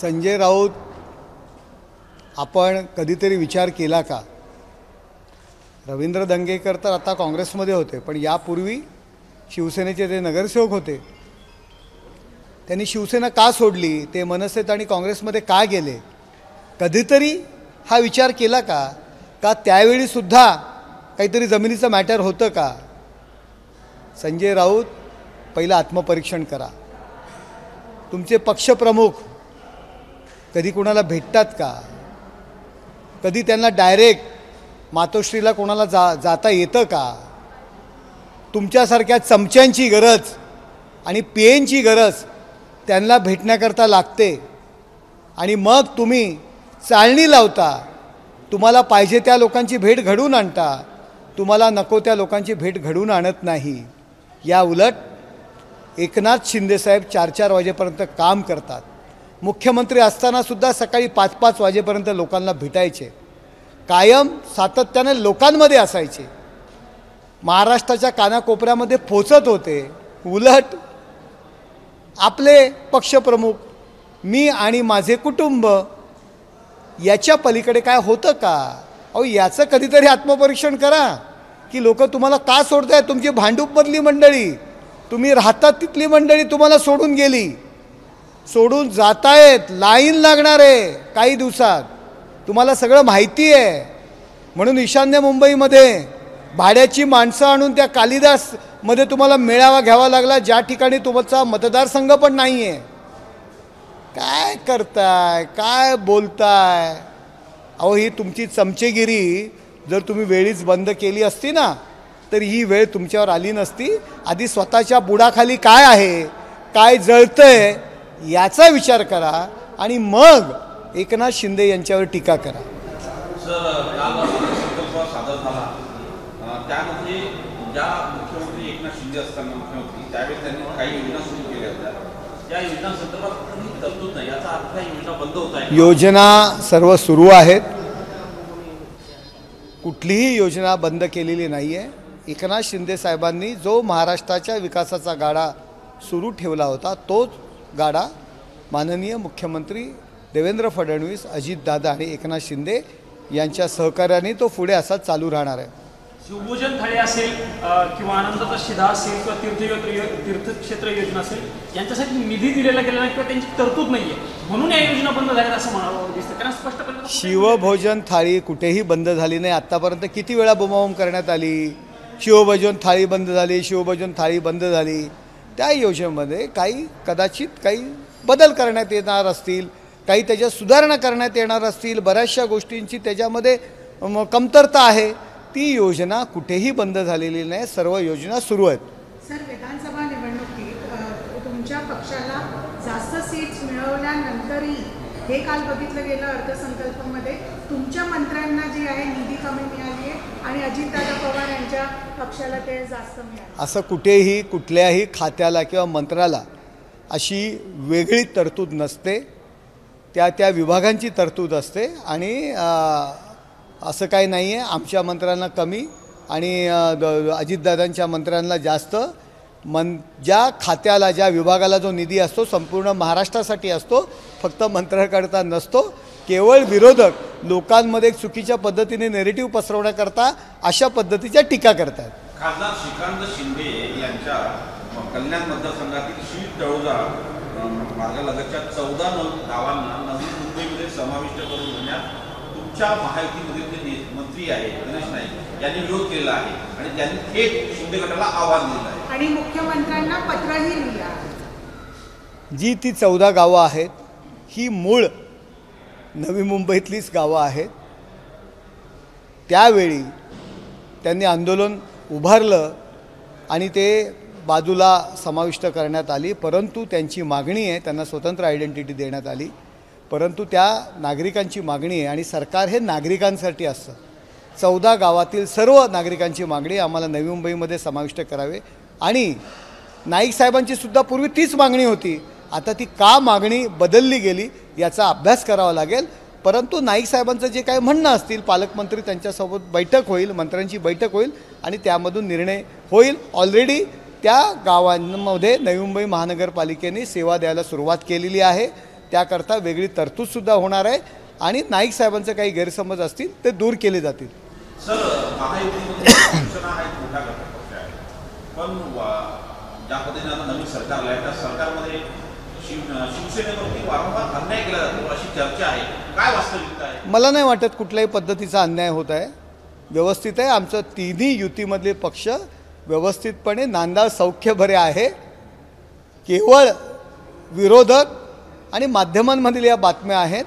संजय राऊत, आपण कधीतरी विचार केला का? रवींद्र दंगेकर तर आता काँग्रेसमध्ये होते, पण यापूर्वी शिवसेनेचे ते नगरसेवक होते. त्यांनी शिवसेना का सोडली? ते मनसेत आणि काँग्रेसमध्ये का गेले? कधीतरी हा विचार केला का? का त्यावेळी सुद्धा काहीतरी जमिनीचं मॅटर होतं का? संजय राऊत, पहिलं आत्मपरीक्षण करा. तुमचे पक्षप्रमुख कधी कोणाला भेटतात का? कधी त्यांना डायरेक्ट मातोश्रीला कोणाला जाता येतं का? तुमच्यासारख्या चमच्यांची गरज आणि पेनची गरज त्यांना भेटण्याकरता लागते आणि मग तुम्ही चाळणी लावता. तुम्हाला पाहिजे त्या लोकांची भेट घडवून आणता, तुम्हाला नको त्या लोकांची भेट घडवून आणत नाही. या उलट एकनाथ शिंदेसाहेब 4-4 वाजेपर्यंत काम करतात. मुख्यमंत्री असतानासुद्धा सकाळी 5-5 वाजेपर्यंत लोकांना भेटायचे, कायम सातत्याने लोकांमध्ये असायचे, महाराष्ट्राच्या कानाकोपऱ्यामध्ये पोचत होते. उलट आपले पक्षप्रमुख, मी आणि माझे कुटुंब, याच्या पलीकडे काय होतं का? अहो, याचं कधीतरी आत्मपरीक्षण करा की लोक तुम्हाला का सोडतायत. तुमची भांडूपमधली मंडळी, तुम्ही राहतात तिथली मंडळी तुम्हाला सोडून गेली, सोडून जातायत. लाईन लागणार आहे काही दिवसात, तुम्हाला सगळं माहिती आहे. म्हणून ईशान्य मुंबईमध्ये भाड्याची माणसं आणून त्या कालिदासमध्ये तुम्हाला मेळावा घ्यावा लागला, ज्या ठिकाणी तुमचा मतदारसंघ पण नाही आहे. काय करताय? काय बोलताय? अहो, ही तुमची चमचेगिरी जर तुम्ही वेळीच बंद केली असती ना, तर ही वेळ तुमच्यावर आली नसती. आधी स्वतःच्या बुडाखाली काय आहे, काय जळतंय याचा विचार करा आणि मग एकनाथ शिंदे यांच्यावर टीका करा. सर, काल संकल्प सादर झाला, त्यामध्ये ज्या मुख्यमंत्री एकनाथ शिंदे असताना मुख्यमंत्री त्यावेळी त्यांनी काही योजना सुरू केल्या होत्या. त्या योजनांसंदर्भात कुठलीही तरतूद नाही, याचा अर्थ योजना बंद होत आहे. योजना सर्व सुरू आहेत, कुठलीही योजना बंद केलेली नाही आहे. एकनाथ शिंदे साहेबांनी जो महाराष्ट्राच्या विकासाचा गाडा सुरू ठेवला होता, तोच गाडा माननीय मुख्यमंत्री देवेंद्र फडणवीस, अजितदादा आणि एकनाथ शिंदे यांच्या सहकार्याने तो पुढे असा चालू राहणार आहे. शिवभोजन थाळी असेल किंवा आनंदाचा शिधा असेल किंवा तीर्थक्षेत्र योजना असेल, यांच्यासाठी निधी दिलेला गेला नाही किंवा त्यांची तरतूद नाही आहे, म्हणून या योजना बंद झाल्या असं म्हणावं दिसतं. कारण स्पष्टपणे शिवभोजन थाळी कुठेही बंद झाली नाही. आत्तापर्यंत किती वेळा बोंबाबोंब करण्यात आली, शिवभोजन थाळी बंद झाली, शिवभोजन थाळी बंद झाली. त्या योजनेमध्ये कदाचित काही बदल करण्यात येणार असतील, काही त्याच्यात सुधारणा करण्यात येणार असतील, बऱ्याचशा गोष्टींची त्याच्यामध्ये कमतरता आहे. ती योजना कुठेही बंद झालेली नाही, सर्व योजना सुरू आहेत. सर, विधानसभा निवडणुकीत तुमच्या पक्षाला जास्त सीट्स मिळवल्यानंतरही हे काल बघितलं गेलं अर्थसंकल्पामध्ये तुमच्या मंत्र्यांना जी आहे निधी कमी मिळाली आहे आणि अजितदादा पवार यांच्या पक्षाला ते जास्त मिळाले. असं कुठेही कुठल्याही खात्याला किंवा मंत्र्याला अशी वेगळी तरतूद नसते. त्या विभागांची तरतूद असते आणि असं काही नाही आहे आमच्या मंत्र्यांना कमी आणि अजितदादांच्या मंत्र्यांना जास्त. ज्या खात्याला, ज्या विभागाला जो निधी असतो संपूर्ण महाराष्ट्रासाठी असतो, फक्त मंत्र्याकरता नसतो. केवळ विरोधक लोकांमध्ये चुकीच्या पद्धतीने नेरेटिव्ह पसरवण्याकरता अशा पद्धतीच्या टीका करतात. खासदार श्रीकांत शिंदे यांच्या कल्याण मतदारसंघातील शीळ तळोजा मार्गालगतच्या 14 गावांना नवी मुंबईमध्ये समाविष्ट करून घेण्यात तुमच्या महायुतीमध्ये मंत्री आहे गणेश नाईक यांनी विरोध केला आहे आणि त्यांनी थेट शिंदे गटाला आव्हान दिलं आहे आणि मुख्यमंत्र्यांना पत्रही लिहिलं आहे. जी ती 14 गावं आहेत ही मूळ नवी मुंबईतलीच गावं आहेत. त्यावेळी त्यांनी आंदोलन उभारलं आणि ते बाजूला समाविष्ट करण्यात आली, परंतु त्यांची मागणी आहे, त्यांना स्वतंत्र आयडेंटिटी देण्यात आली, परंतु त्या नागरिकांची मागणी आहे आणि सरकार हे नागरिकांसाठी असतं. 14 गावातील सर्व नागरिकांची मागणी आम्हाला नवी मुंबईमध्ये समाविष्ट करावे आणि नाईक साहेबांची सुद्धा पूर्वी तीच मागणी होती. आता ती का मागणी बदलली गेली याचा अभ्यास करावा लागेल. परंतु नाईक साहेबांचं जे काही म्हणणं असतील, पालकमंत्री त्यांच्यासोबत बैठक होईल, मंत्र्यांची बैठक होईल आणि त्यामधून निर्णय होईल. ऑलरेडी त्या गावांमध्ये नवी मुंबई महानगरपालिकेने सेवा द्यायला सुरुवात केलेली आहे. त्याकरता वेगळी तरतूदसुद्धा होणार आहे आणि नाईक साहेबांचे काही गैरसमज असतील ते दूर केले जातील. सर, महायुतीमध्ये शिवसेना हा एक मोठा घटक पक्ष आहे, पण ज्या पद्धतीने आता नवीन सरकार आलं आहे त्या सरकारमध्ये शिवसेनेवरती वारंवार अन्याय केला जातो अशी चर्चा आहे. काय वास्तविकता आहे? मला नाही वाटत कुठल्याही पद्धतीचा अन्याय होत आहे. व्यवस्थित आहे. आमचं तिन्ही युतीमधले पक्ष व्यवस्थितपणे नांदा सौख्यभरे आहे. केवळ विरोधक आणि माध्यमांमधील या बातम्या आहेत.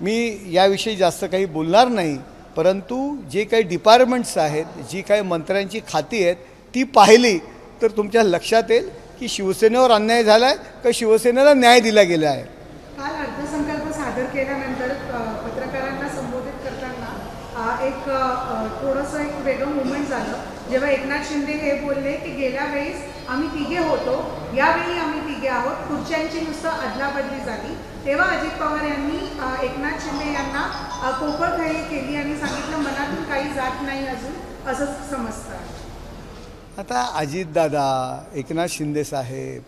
मी याविषयी जास्त काही बोलणार नाही, परंतु जे काही डिपार्टमेंट्स आहेत, जी काही मंत्र्यांची खाती आहेत ती पाहिली तर तुमच्या लक्षात येईल की शिवसेनेवर अन्याय झाला आहे का शिवसेनेला न्याय दिला गेला आहे. काल अर्थसंकल्प सादर केल्यानंतर पत्रकारांना संबोधित करताना एक थोडंसं एक वेगळं मुवमेंट झालं, जेव्हा एकनाथ शिंदे हे बोलले की गेल्या वेळेस आम्ही तिघे होतो, यावेळी आम्ही तिघे आहोत, खुर्च्यांची नुसतं अदलाबदली झाली. तेव्हा अजित पवार यांनी एकनाथ शिंदे यांना कोपरखळी केली आणि सांगितलं मनातून काही जात नाही अजून, असंच समजतं. आता अजितदादा, एकनाथ शिंदे साहेब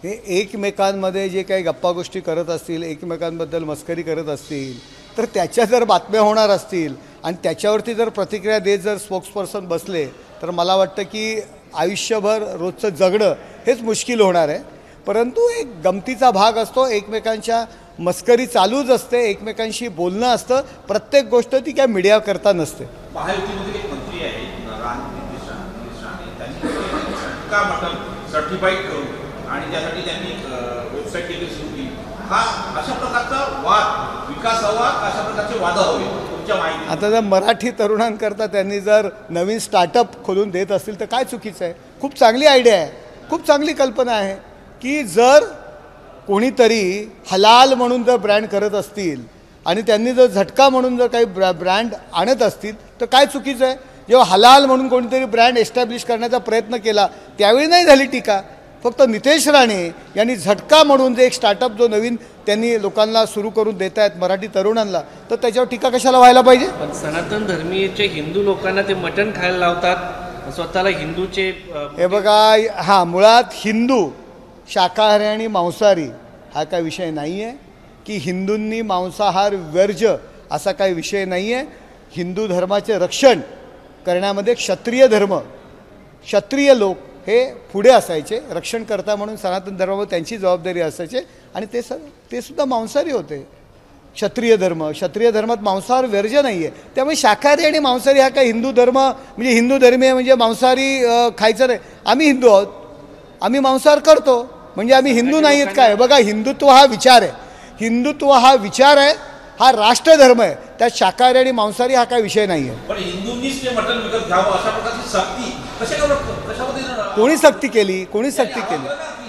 हे एकमेकांमध्ये जे काही गप्पा गोष्टी करत असतील, एकमेकांबद्दल मस्करी करत असतील, तर त्याच्या जर बातम्या होणार असतील आणि त्याच्यावरती जर प्रतिक्रिया देत जर स्पोक्सपर्सन बसले तर मला वाटतं की आयुष्यभर रोजचं जगणं हेच मुश्किल होणार आहे. परंतु एक गमतीचा भाग असतो, एकमेकांच्या मस्करी चालूच असते, एकमेकांशी बोलणं असतं. प्रत्येक गोष्ट ती काय मीडिया करता नसते. महायुतीमध्ये एक मंत्री आहे नितेश राणे, त्यांनी का मटन सर्टिफाईड करून आणि त्यासाठी त्यांनी वेबसाईट देखील सुरू केली. हा अशा प्रकारचा वाद विकासावा, अशा प्रकारचे वाद हवे तुमच्या माहिती. आता जर मराठी तरुणांकरता त्यांनी जर नवीन स्टार्टअप खोलून देत असतील तर काय चुकीचं आहे. खूप चांगली आयडिया आहे, खूप चांगली कल्पना आहे की जर कोणीतरी हलाल म्हणून जर ब्रँड करत असतील आणि त्यांनी जर झटका म्हणून जर काही ब्रँड आणत असतील तर काय चुकीचं आहे. जेव्हा हलाल म्हणून कोणीतरी ब्रँड एस्टॅब्लिश करण्याचा प्रयत्न केला त्यावेळी नाही झाली टीका. फक्त नितेश राणे यांनी झटका म्हणून जे एक स्टार्टअप जो नवीन त्यांनी लोकांना सुरू करून देत आहेत मराठी तरुणांना, तर त्याच्यावर टीका कशाला व्हायला पाहिजे. पण सनातन धर्मीयचे हिंदू लोकांना ते मटण खायला लावतात, स्वतःला हिंदूचे हे बघा, हां, मुळात हिंदू शाकाहारी आणि मांसाहारी हा काय विषय नाही आहे की हिंदूंनी मांसाहार वर्ज्य असा काही विषय नाही आहे. हिंदू धर्माचे रक्षण करण्यामध्ये क्षत्रिय लोक हे पुढे असायचे, रक्षणकर्ता म्हणून सनातन धर्मामध्ये त्यांची जबाबदारी असायचे आणि ते सुद्धा मांसाहारी होते. क्षत्रिय धर्मात मांसाहार वर्ज्य नाही आहे. त्यामुळे शाकाहारी आणि मांसाहारी हा काय हिंदू धर्म म्हणजे हिंदू धर्मीय म्हणजे मांसाहारी खायचं नाही. आम्ही हिंदू आहोत, आम्ही मांसाहार करतो म्हणजे आम्ही हिंदू नाही आहेत काय. बघा, हिंदुत्व हा विचार आहे, हा राष्ट्रधर्म आहे. त्यात शाकाहारी आणि मांसाहारी हा काय विषय नाही आहे. पण हिंदूंनीच ते मटण विकत घ्यावं अशा प्रकारची सक्ती कशामध्ये कोणी सक्ती केली?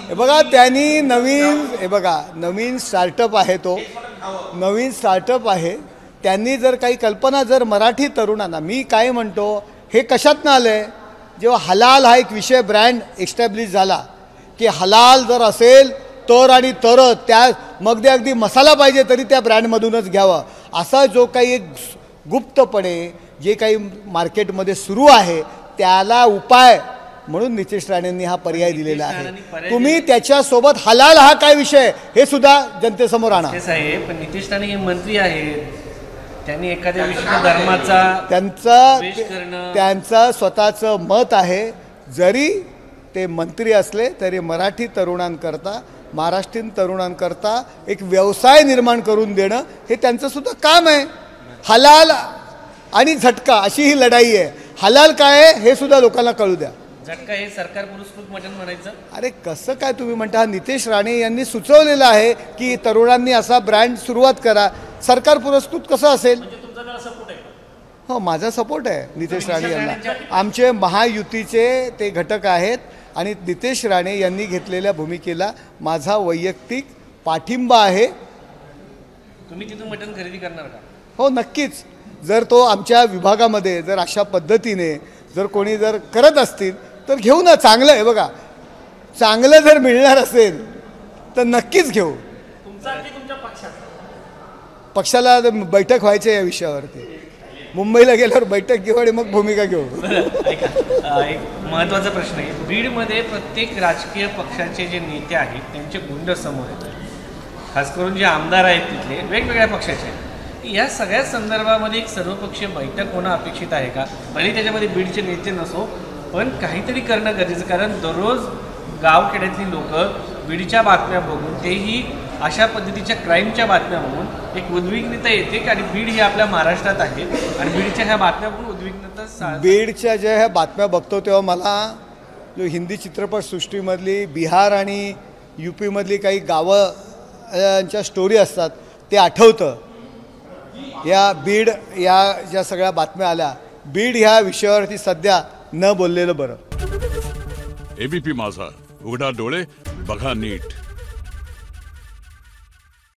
हे बघा, त्यांनी नवीन स्टार्टअप आहे, तो नवीन स्टार्टअप आहे. त्यांनी जर काही कल्पना जर मराठी तरुणांना, मी काय म्हणतो, हे कशातनं आलं आहे, जेव्हा हलाल हा एक विषय ब्रँड एस्टॅब्लिश झाला की हलाल जर असेल तर आणि तरच त्या मग ते अगदी मसाला पाहिजे तरी त्या ब्रँडमधूनच घ्यावं, असा जो काही एक गुप्तपणे जे काही मार्केटमध्ये सुरू आहे त्याला उपाय म्हणून नितेश राणेंनी हा पर्याय दिलेला आहे. तुम्ही त्याच्यासोबत हलाल हा काय विषय हे सुद्धा जनतेसमोर आणा. साहेब, पण नितेश राणे हे मंत्री आहेत, त्यांनी एखाद्या विशिष्ट धर्माचा त्यांचं स्वतःचं मत आहे. जरी ते मंत्री असले तरी मराठी तरुणांकरता, महाराष्ट्रीयन तरुणांकरता एक व्यवसाय निर्माण करून देणं हे त्यांचं सुद्धा काम आहे. हलाल आणि झटका अशी ही लढाई आहे. हलाल काय आहे हे सुद्धा लोकांना कळू द्या. झटका हे सरकार पुरस्कृत मटण म्हणायचं. अरे कसं काय तुम्ही म्हणता. नितेश राणे यांनी सुचवलेलं आहे की तरुणांनी असा ब्रँड सुरुवात करा. सरकार पुरस्कृत कसं असेल. हो, माझा सपोर्ट आहे नितेश राणे यांना. आमचे महायुतीचे ते घटक आहेत आणि नितेश राणे यांनी घेतलेल्या भूमिकेला माझा वैयक्तिक पाठिंबा आहे. तुम्ही तिथून मटण खरेदी करणार का? हो, नक्कीच. जर तो आमच्या विभागामध्ये जर अशा पद्धतीने जर कोणी जर करत असतील तर घेऊ ना. चांगलं आहे. बघा, चांगलं जर मिळणार असेल तर नक्कीच घेऊ. पक्षाला बैठक व्हायची या विषयावरती. मुंबईला गेल्यावर बैठक घेऊ आणि मग भूमिका घेऊ. एक महत्त्वाचा प्रश्न आहे. बीडमध्ये प्रत्येक राजकीय पक्षाचे जे नेते आहेत त्यांचे गुंड समोर येतात. खास करून जे आमदार आहेत तिथले वेगवेगळ्या पक्षाचे, या सगळ्या संदर्भामध्ये एक सर्वपक्षीय बैठक होणं अपेक्षित आहे का? भले त्याच्यामध्ये बीडचे नेते नसो, पण काहीतरी करणं गरजेचं, कारण दररोज गावखेड्यातली लोक बीडच्या बातम्या बघून, तेही अशा पद्धतीच्या क्राईमच्या बातम्या बघून एक उद्विग्नता येते की आणि बीड ही आपल्या महाराष्ट्रात आहे आणि बीडच्या ह्या बातम्या बघून उद्विग्नता बीडच्या ज्या ह्या बातम्या बघतो तेव्हा मला जो हिंदी चित्रपटसृष्टीमधली बिहार आणि UP-मधली काही गावं स्टोरी असतात ते आठवतं. या बीड या ज्या सगळ्या बातम्या आल्या, बीड ह्या विषयावरती सध्या न बोललेलं बरं. ABP माझा, उघडा डोळे बघा नीट.